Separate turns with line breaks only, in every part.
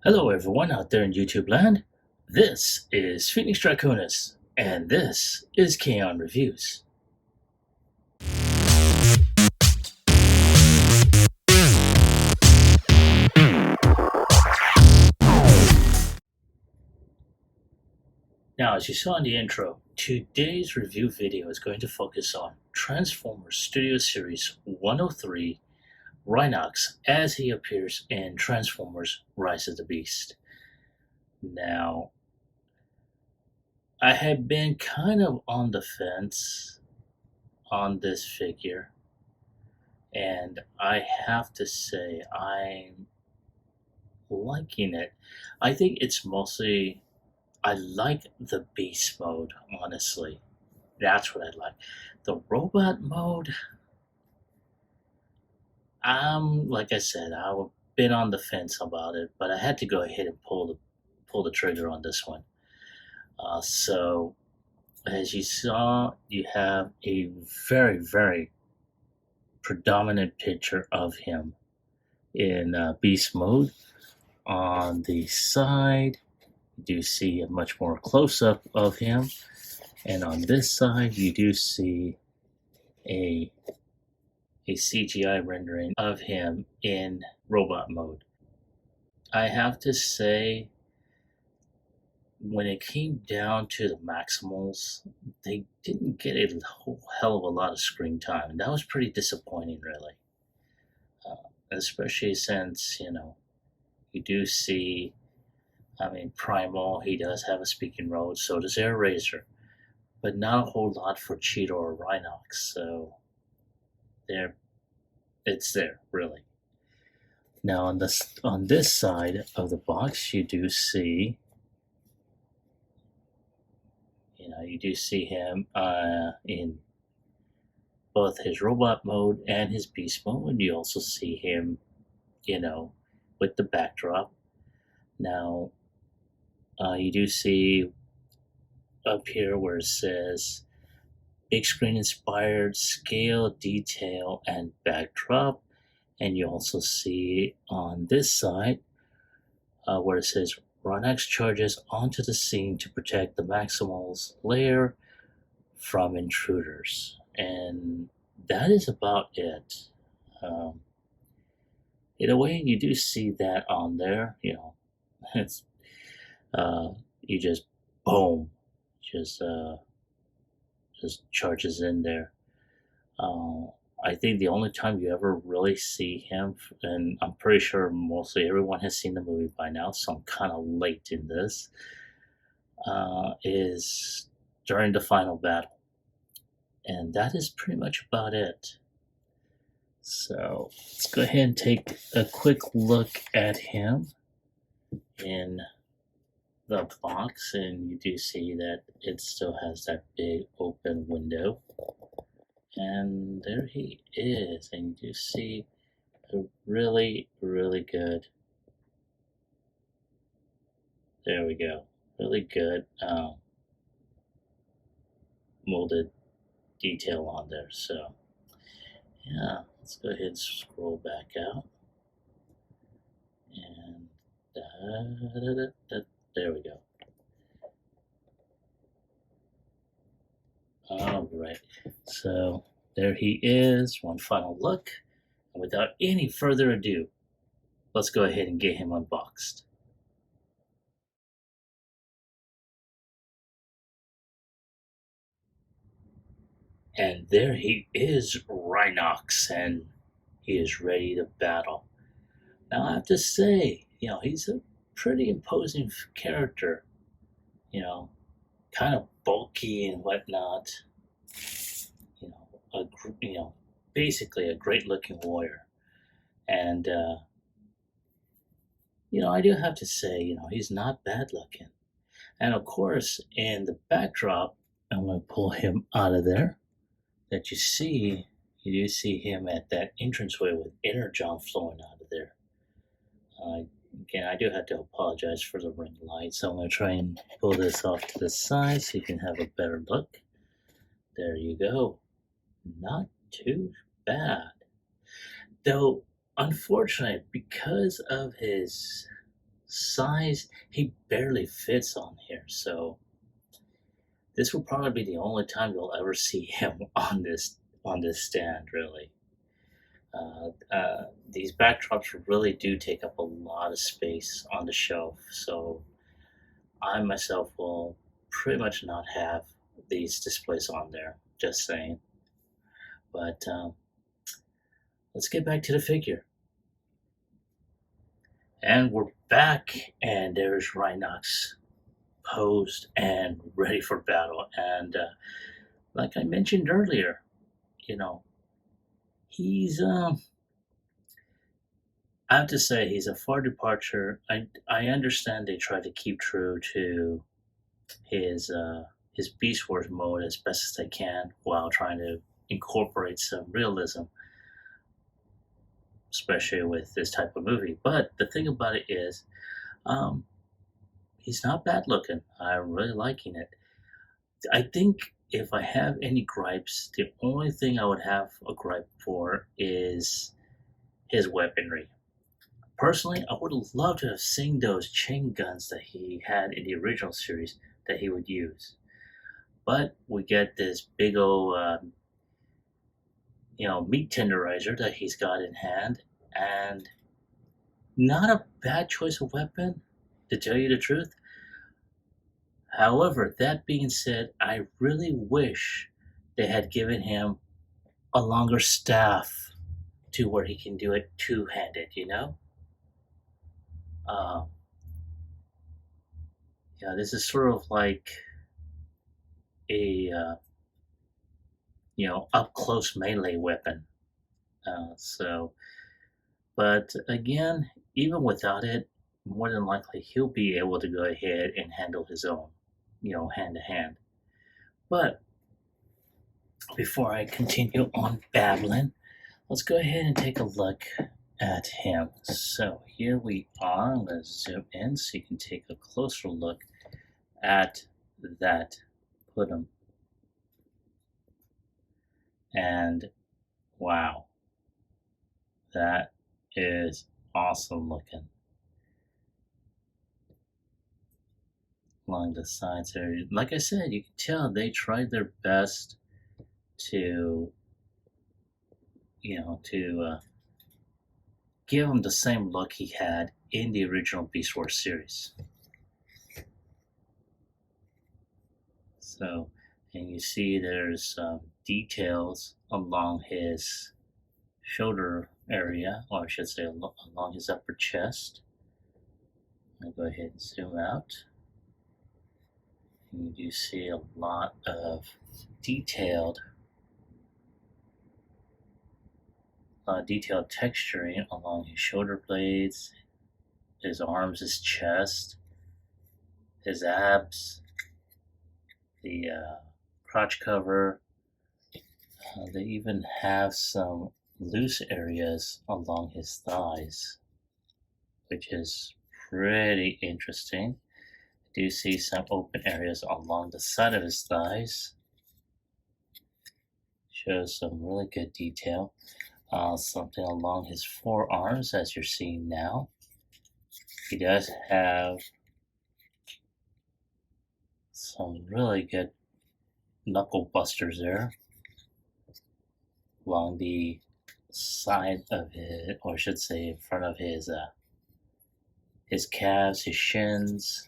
Hello, everyone out there in YouTube land. This is Phoenix Draconis, and this is Kaon Reviews. Now, as you saw in the intro, today's review video is going to focus on Transformers Studio Series 103 Rhinox as he appears in Transformers Rise of the Beast. Now, I had been kind of on the fence on this figure, and I have to say I'm liking it. I think it's mostly I like the beast mode, honestly. That's what I like. The robot mode, like I said, I've been on the fence about it, but I had to go ahead and pull the trigger on this one. So as you saw, you have a very predominant picture of him in beast mode. On the side, you do see a much more close-up of him, and on this side you do see a CGI rendering of him in robot mode. I have to say, when it came down to the Maximals, they didn't get a whole hell of a lot of screen time, and that was pretty disappointing, really. Especially since, you do see, Primal, he does have a speaking role, so does Air Razor, but not a whole lot for Cheetor or Rhinox, so it's there, really. Now on this side of the box, you do see, him in both his robot mode and his beast mode. You also see him, with the backdrop. Now, you do see up here where it says big screen inspired scale, detail, and backdrop. And you also see on this side where it says Rhinox charges onto the scene to protect the Maximal's lair from intruders. And that is about it. In a way, you do see that on there. It's you just boom, just charges in there. I think the only time you ever really see him, and I'm pretty sure mostly everyone has seen the movie by now, so I'm kind of late in this, is during the final battle. And that is pretty much about it. So let's go ahead and take a quick look at him in the box, and you do see that it still has that big open window. And there he is, and you do see a really good, there we go, really good molded detail on there. So yeah, let's go ahead and scroll back out, and there we go. All right, so there he is, one final look, and without any further ado, let's go ahead and get him unboxed. And there he is, Rhinox, and he is ready to battle. Now I have to say, he's a pretty imposing character, kind of bulky and whatnot. Basically a great looking warrior. And I do have to say, he's not bad looking. And of course, in the backdrop, I'm going to pull him out of there. That you do see him at that entranceway with energon flowing out of there. Again, I do have to apologize for the ring light, so I'm going to try and pull this off to the side so you can have a better look. There you go. Not too bad. Though, unfortunately, because of his size, he barely fits on here. So this will probably be the only time you'll ever see him on this stand, really. These backdrops really do take up a lot of space on the shelf, so I myself will pretty much not have these displays on there. Just saying. But let's get back to the figure. And we're back, and there's Rhinox posed and ready for battle. And like I mentioned earlier, you know, he's I have to say he's a far departure. I understand they try to keep true to his Beast Wars mode as best as they can while trying to incorporate some realism, especially with this type of movie. But the thing about it is, um, he's not bad looking. I'm really liking it. I think if I have any gripes, the only thing I would have a gripe for is his weaponry. Personally, I would have loved to have seen those chain guns that he had in the original series that he would use. But we get this big old, meat tenderizer that he's got in hand, and not a bad choice of weapon, to tell you the truth. However, that being said, I really wish they had given him a longer staff to where he can do it two-handed, you know? Um, yeah, this is sort of like a, up close melee weapon. So, but again, even without it, more than likely he'll be able to go ahead and handle his own, hand to hand. But before I continue on babbling, let's go ahead and take a look at him. So here we are. Let's zoom in so you can take a closer look at that Putum. And wow, that is awesome looking. Along the sides there, like I said, you can tell they tried their best to, give him the same look he had in the original Beast Wars series. So, and you see there's details along his shoulder area, or I should say along his upper chest. I'll go ahead and zoom out. And you see a lot of detailed texturing along his shoulder blades, his arms, his chest, his abs, the crotch cover. They even have some loose areas along his thighs, which is pretty interesting. I do see some open areas along the side of his thighs. Shows some really good detail. Something along his forearms, as you're seeing now. He does have some really good knuckle busters there along the side of it, or I should say in front of his calves, his shins,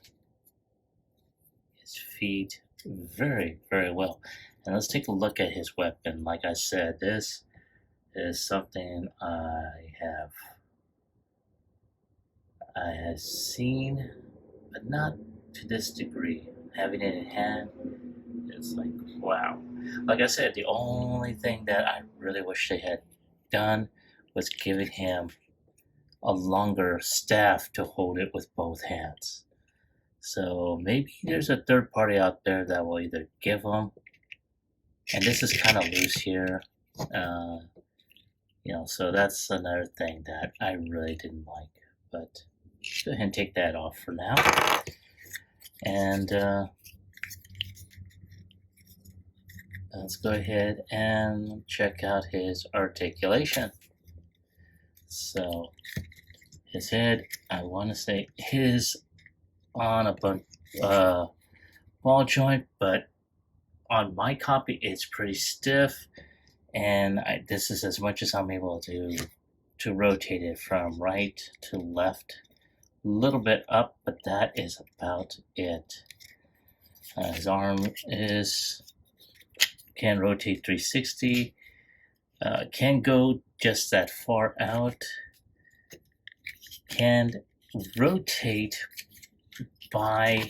his feet. Very, very well. And let's take a look at his weapon. Like I said, this is something I have seen, but not to this degree. Having it in hand, it's like, wow. Like I said, the only thing that I really wish they had done was giving him a longer staff to hold it with both hands. So maybe there's a third party out there that will either give him, and this is kind of loose here, so that's another thing that I really didn't like. But go ahead and take that off for now. And let's go ahead and check out his articulation. So his head, I want to say, is on a ball joint, but on my copy it's pretty stiff, and this is as much as I'm able to rotate it from right to left, a little bit up, but that is about it. His arm can rotate 360, can go just that far out, can rotate by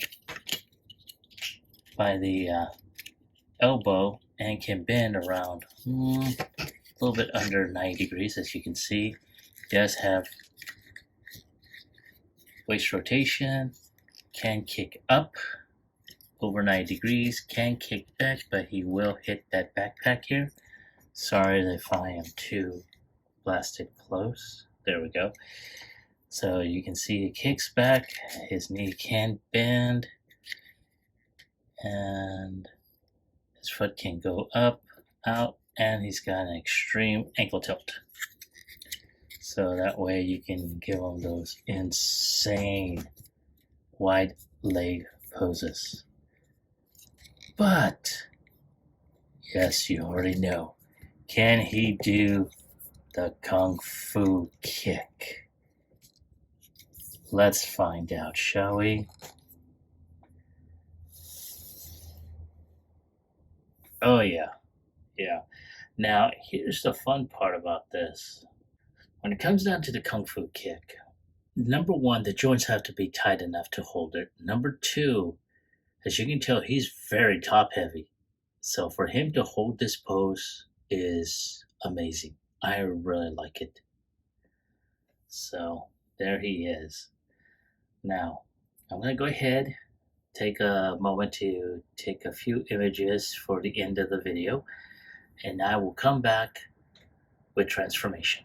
the elbow, and can bend around a little bit under 90 degrees, as you can see. It does have waist rotation, can kick up over 90 degrees, can kick back, but he will hit that backpack here. Sorry if I am too blasted close. There we go. So you can see he kicks back, his knee can bend, and his foot can go up, out, and he's got an extreme ankle tilt. So that way you can give him those insane wide leg poses. But, yes, you already know, can he do the Kung Fu kick? Let's find out, shall we? Oh yeah. Now, here's the fun part about this. When it comes down to the Kung Fu kick, number one, the joints have to be tight enough to hold it. Number two, as you can tell, he's very top heavy. So for him to hold this pose is amazing. I really like it. So there he is. Now, I'm going to go ahead, take a moment to take a few images for the end of the video, and I will come back with transformation.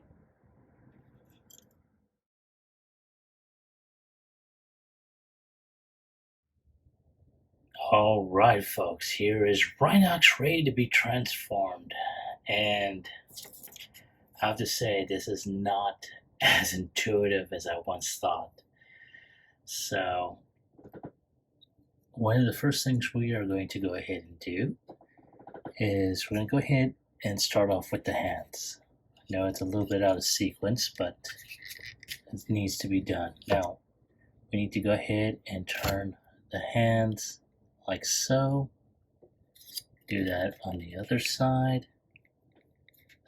All right, folks, here is Rhinox ready to be transformed, and I have to say, this is not as intuitive as I once thought. So, one of the first things we are going to go ahead and do is we're going to go ahead and start off with the hands. I know it's a little bit out of sequence, but it needs to be done. Now, we need to go ahead and turn the hands like so. Do that on the other side.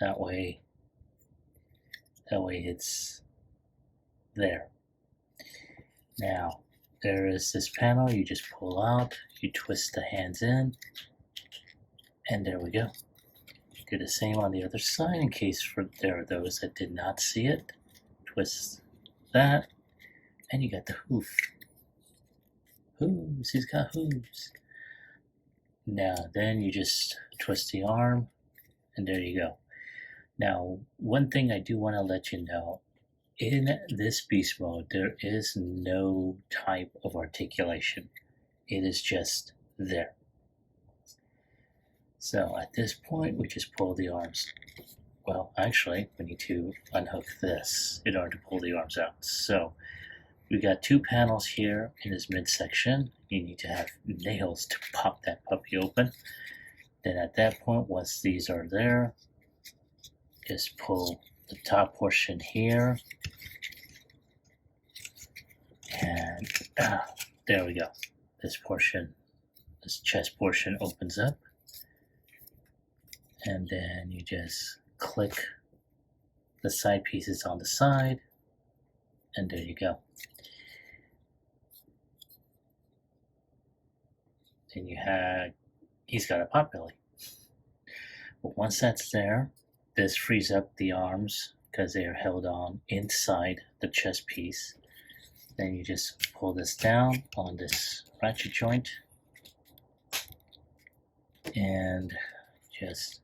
That way it's there. Now, there is this panel you just pull out, you twist the hands in, and there we go. Do the same on the other side in case there are those that did not see it. Twist that, and you got the hoof. Hooves, he's got hooves. Now, then you just twist the arm, and there you go. Now, one thing I do want to let you know, in this beast mode, there is no type of articulation. It is just there. So at this point, we just pull the arms. Well, actually, we need to unhook this in order to pull the arms out. So we got two panels here in this midsection. You need to have nails to pop that puppy open. Then at that point, once these are there, just pull the top portion here. And there we go. This portion, this chest portion opens up. And then you just click the side pieces on the side. And there you go. Then he's got a pot belly. But once that's there, this frees up the arms because they are held on inside the chest piece. Then you just pull this down on this ratchet joint and just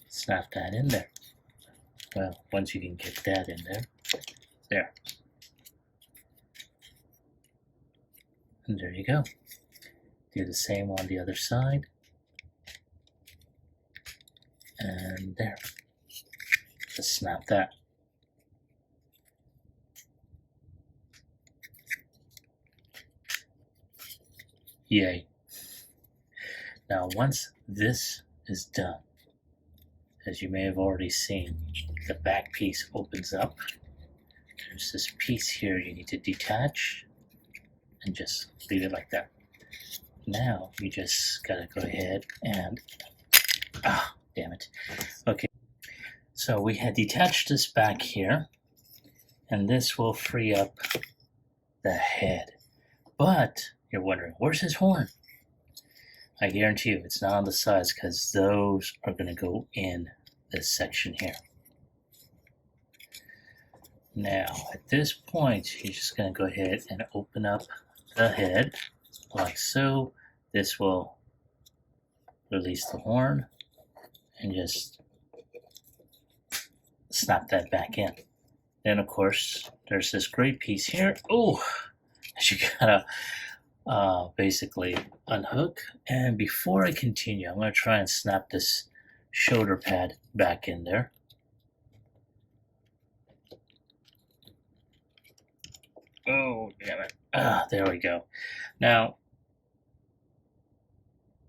snap that in there. Well, once you can get that in there. And there you go. Do the same on the other side. And there. Just snap that. Yay. Now once this is done, as you may have already seen, the back piece opens up. There's this piece here you need to detach and just leave it like that. Now you just gotta go ahead and damn it. Okay, so we had detached this back here, and this will free up the head. But you're wondering, where's his horn? I guarantee you it's not on the sides, because those are going to go in this section here. Now at this point, you're just going to go ahead and open up the head like so. This will release the horn and just snap that back in. Then of course there's this great piece here. Oh, you gotta basically unhook. And before I continue, I'm going to try and snap this shoulder pad back in there. Oh, damn it. There we go. Now,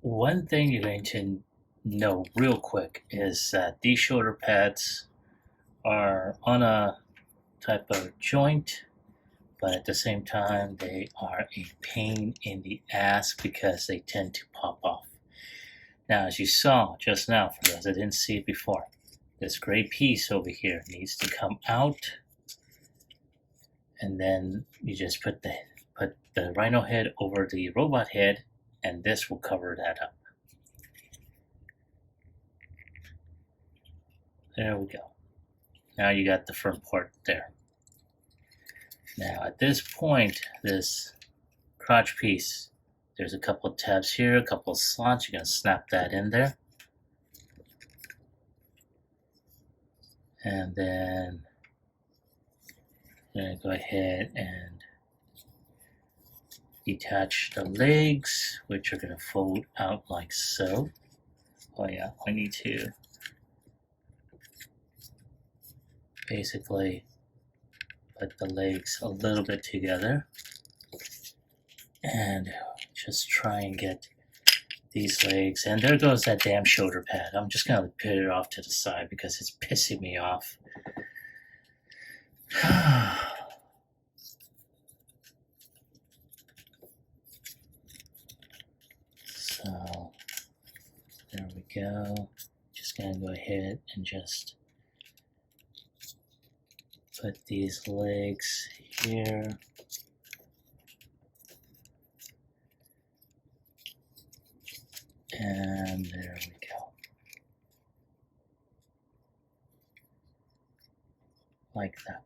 one thing you're going to know real quick is that these shoulder pads are on a type of joint, but at the same time they are a pain in the ass because they tend to pop off. Now, as you saw just now, for those that didn't see it before, this gray piece over here needs to come out, and then you just put the rhino head over the robot head, and this will cover that up. There we go. Now you got the front part there. Now at this point, this crotch piece, there's a couple of tabs here, a couple of slots. You're going to snap that in there. And then I'm going to go ahead and detach the legs, which are going to fold out like so. Oh yeah, I need to basically put the legs a little bit together and just try and get these legs. And there goes that damn shoulder pad. I'm just going to put it off to the side because it's pissing me off. So there we go. Just going to go ahead and just put these legs here. And there we go. Like that.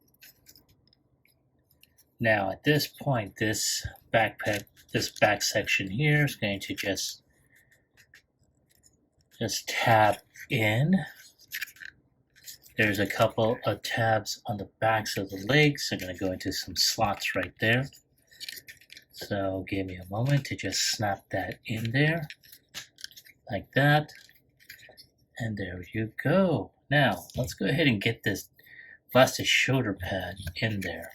Now at this point, this back section here is going to just tab in. There's a couple of tabs on the backs of the legs. I'm going to go into some slots right there. So give me a moment to just snap that in there. Like that. And there you go. Now, let's go ahead and get this plastic shoulder pad in there.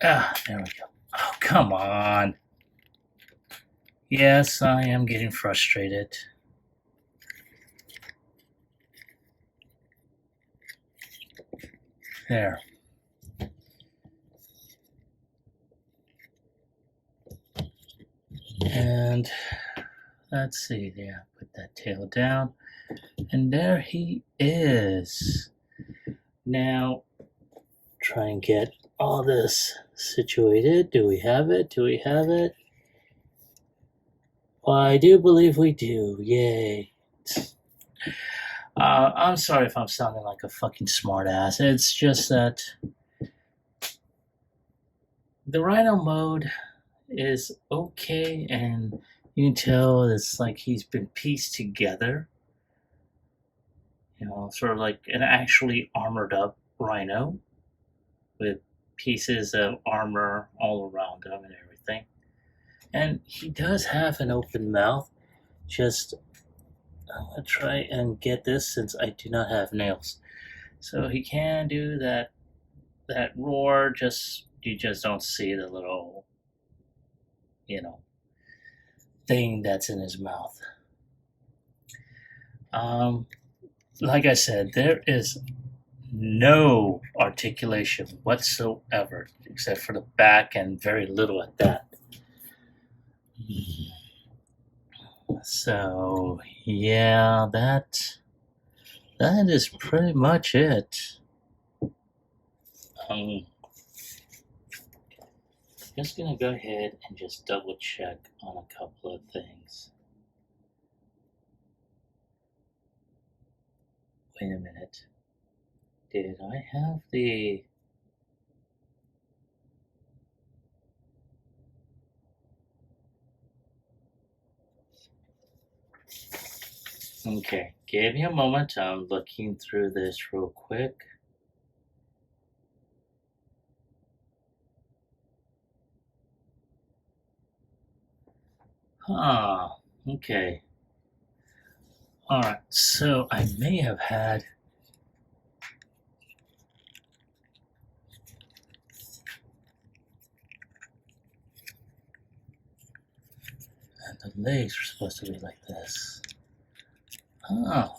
There we go. Oh, come on. Yes, I am getting frustrated. There. And let's see, yeah, put that tail down. And there he is. Now, try and get all this situated. Do we have it? Do we have it? Well, I do believe we do. Yay. I'm sorry if I'm sounding like a fucking smartass. It's just that the Rhino mode is okay, and you can tell it's like he's been pieced together. You know, sort of like an actually armored up Rhino with pieces of armor all around him and everything. And he does have an open mouth. Just, I'm going to try and get this since I do not have nails. So he can do that roar, just you just don't see the little, you know, thing that's in his mouth. Um, like I said, there is no articulation whatsoever, except for the back and very little at that. So yeah, that is pretty much it. Um, just gonna go ahead and just double check on a couple of things. Wait a minute. Did I have the... Okay, give me a moment. I'm looking through this real quick. Okay. Alright, so I may have had... And the legs are supposed to be like this.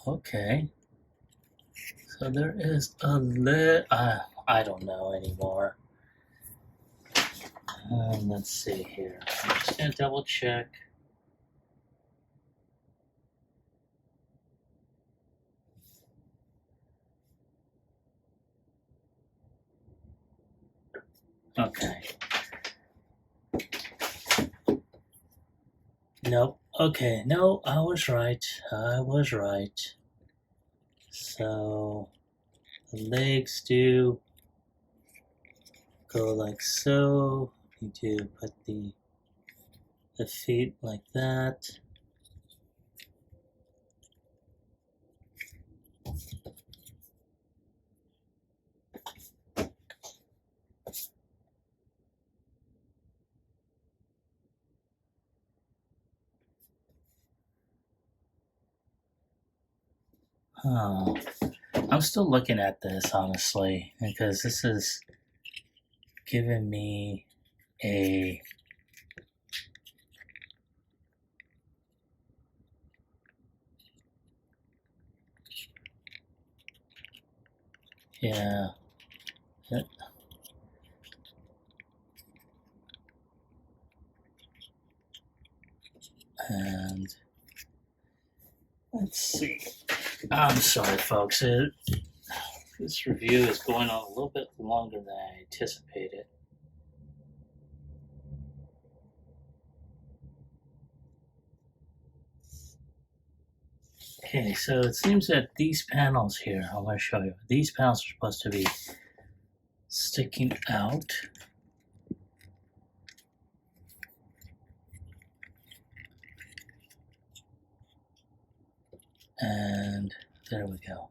Okay. So there is a I don't know anymore. Let's see here. I'm just gonna double check. Okay. Nope. Okay, no, I was right. So the legs do go like so. You do put the feet like that. Oh, I'm still looking at this honestly because this is giving me a... Yeah. And let's see. I'm sorry, folks. This review is going on a little bit longer than I anticipated. Okay, so it seems that these panels here, I'm going to show you. These panels are supposed to be sticking out. And there we go.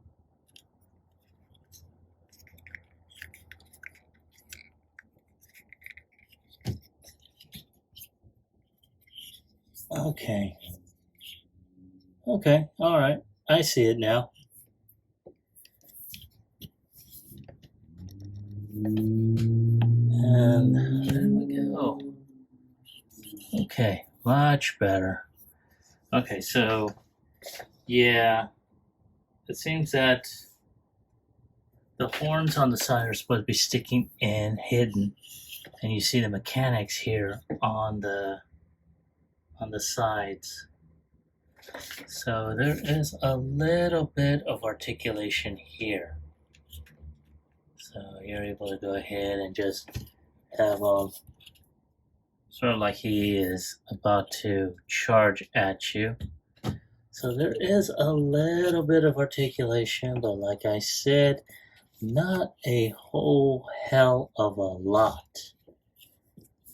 Okay. Okay, all right. I see it now. And there we go. Okay, much better. Okay, so yeah, it seems that the horns on the side are supposed to be sticking in, hidden, and you see the mechanics here on the sides. So there is a little bit of articulation here. So you're able to go ahead and just have sort of like he is about to charge at you. So there is a little bit of articulation, but like I said, not a whole hell of a lot.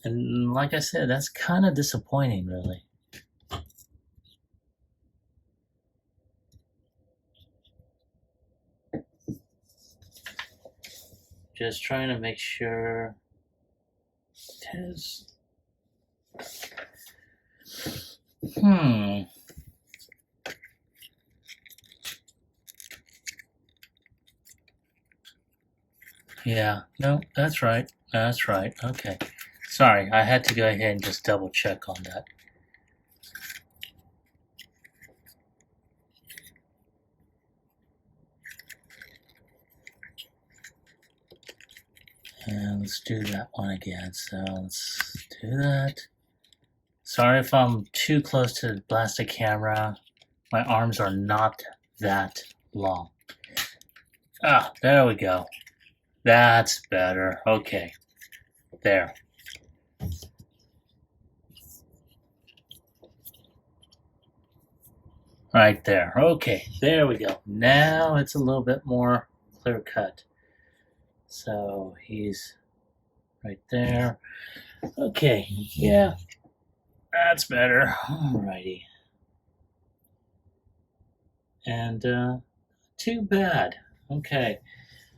And like I said, that's kind of disappointing, really. Just trying to make sure it is... Yeah, no, that's right. That's right. Okay. Sorry, I had to go ahead and just double check on that. And let's do that one again. So let's do that. Sorry if I'm too close to the blasted camera. My arms are not that long. Ah, there we go. That's better. Okay. There. Right there. Okay, there we go. Now it's a little bit more clear cut. So he's right there. Okay, yeah, that's better. Alrighty. And too bad. Okay,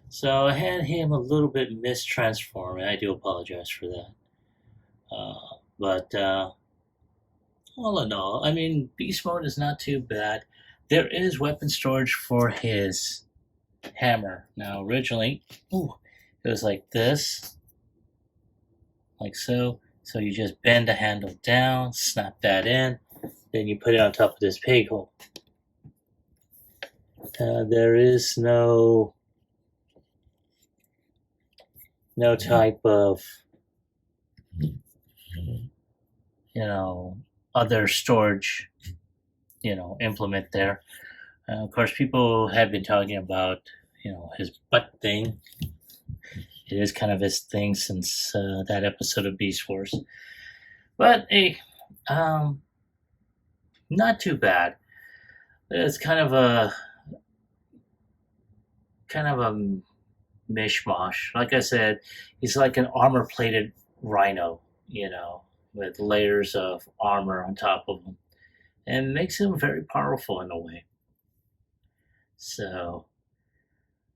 so I had him a little bit mistransformed, and I do apologize for that. But all in all, I mean, beast mode is not too bad. There is weapon storage for his hammer. Now, originally, ooh, it was like this, like so. So you just bend the handle down, snap that in, then you put it on top of this peg hole. There is no type of other storage implement there. Of course, people have been talking about his butt thing. It is kind of his thing since that episode of Beast Wars. But hey, not too bad. It's kind of a mishmash. Like I said, he's like an armor-plated rhino, with layers of armor on top of him, and makes him very powerful in a way. So,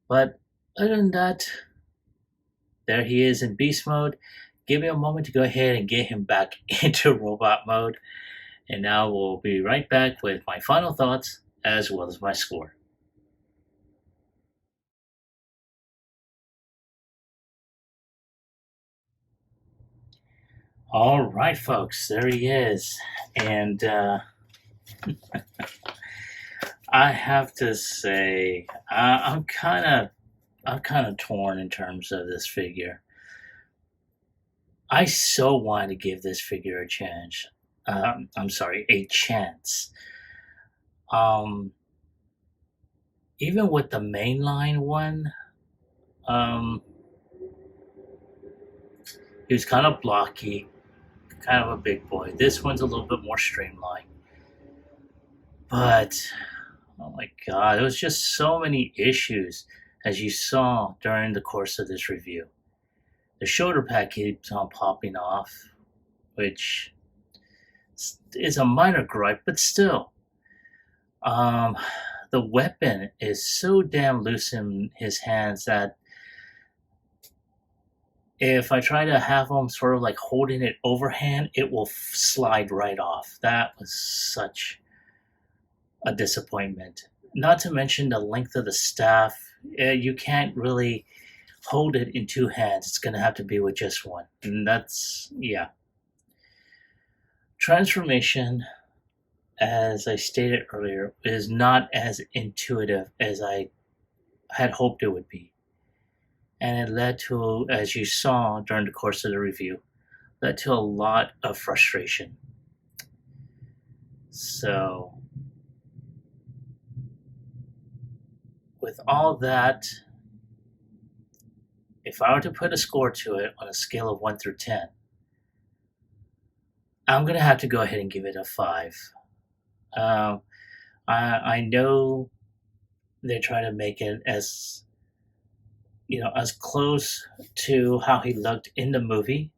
but other than that, there he is in beast mode. Give me a moment to go ahead and get him back into robot mode, and now we'll be right back with my final thoughts as well as my score. All right, folks, there he is, and I have to say, I'm kind of torn in terms of this figure. I so want to give this figure a chance. I'm sorry, a chance. Um, Even with the mainline one, um, he was kind of blocky, kind of a big boy. This one's a little bit more streamlined. But, oh my god, there was just so many issues, as you saw during the course of this review. The shoulder pad keeps on popping off, which is a minor gripe, but still. Um, the weapon is so damn loose in his hands that if I try to have him sort of like holding it overhand, it will slide right off. That was such a disappointment. Not to mention the length of the staff. You can't really hold it in two hands. It's going to have to be with just one. And that's, yeah. Transformation, as I stated earlier, is not as intuitive as I had hoped it would be. And it led to, as you saw during the course of the review, led to a lot of frustration. So, with all that, if I were to put a score to it on a scale of 1 through 10, I'm going to have to go ahead and give it a 5. Um, I know they try to make it as as close to how he looked in the movie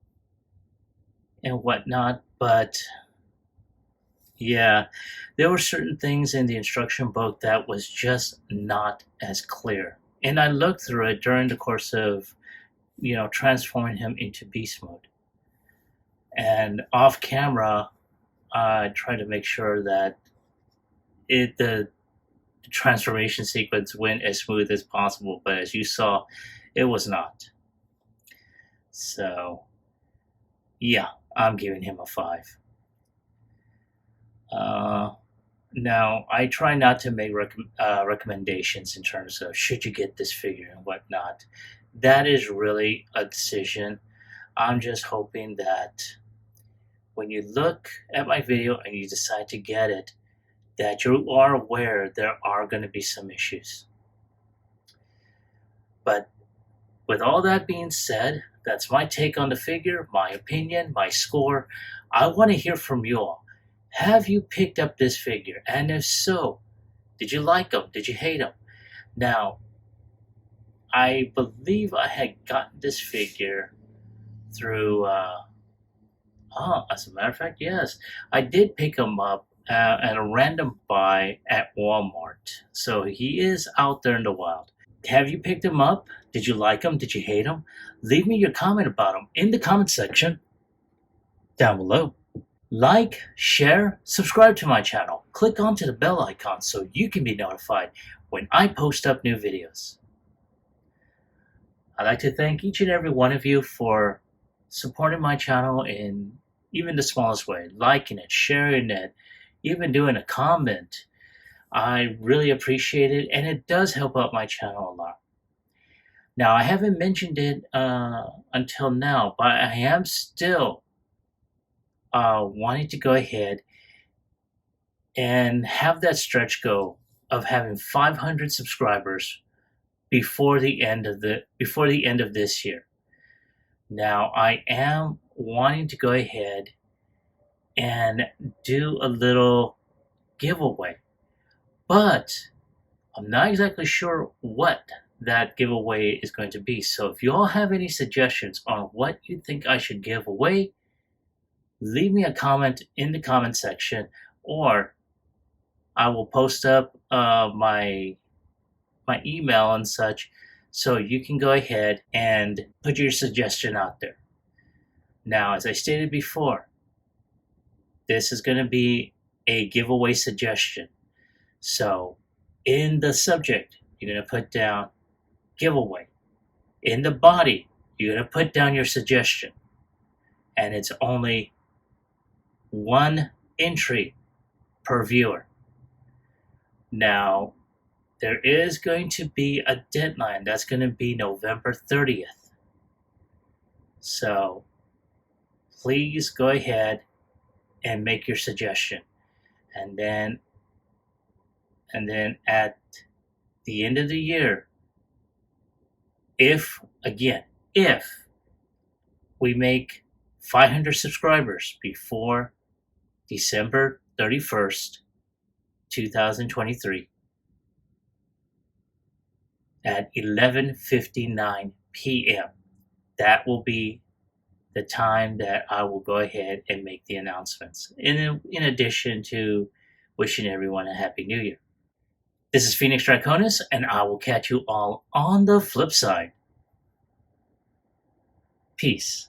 and whatnot, but yeah, there were certain things in the instruction book that was just not as clear. And I looked through it during the course of transforming him into beast mode. And off camera, I tried to make sure that the transformation sequence went as smooth as possible. But as you saw, It was not. So, yeah, I'm giving him a 5. Uh, Now, I try not to make recommendations in terms of should you get this figure and whatnot. That is really a decision. I'm just hoping that when you look at my video and you decide to get it, that you are aware there are going to be some issues. But with all that being said, that's my take on the figure, my opinion, my score. I want to hear from you all. Have you picked up this figure? And if so, did you like him? Did you hate him? Now, I believe I had gotten this figure through, as a matter of fact, yes, I did pick him up at a random buy at Walmart. So he is out there in the wild. Have you picked him up? Did you like him? Did you hate him? Leave me your comment about him in the comment section down below. Like, share, subscribe to my channel. Click onto the bell icon so you can be notified when I post up new videos. I'd like to thank each and every one of you for supporting my channel in even the smallest way, liking it, sharing it, even doing a comment. I really appreciate it, and it does help out my channel a lot. Now, I haven't mentioned it until now, but I am still wanting to go ahead and have that stretch goal of having 500 subscribers before the end of this year. Now, I am wanting to go ahead and do a little giveaway, but I'm not exactly sure what that giveaway is going to be. So if you all have any suggestions on what you think I should give away, leave me a comment in the comment section, or I will post up my email and such, so you can go ahead and put your suggestion out there. Now, as I stated before, this is going to be a giveaway suggestion. So in the subject, you're going to put down giveaway. In the body, you're going to put down your suggestion. And it's only one entry per viewer. Now, there is going to be a deadline. That's going to be November 30th. So please go ahead and make your suggestion. And then at the end of the year, if we make 500 subscribers before December 31st, 2023, at 11:59 p.m. That will be the time that I will go ahead and make the announcements, in addition to wishing everyone a Happy New Year. This is Phoenix Draconis, and I will catch you all on the flip side. Peace.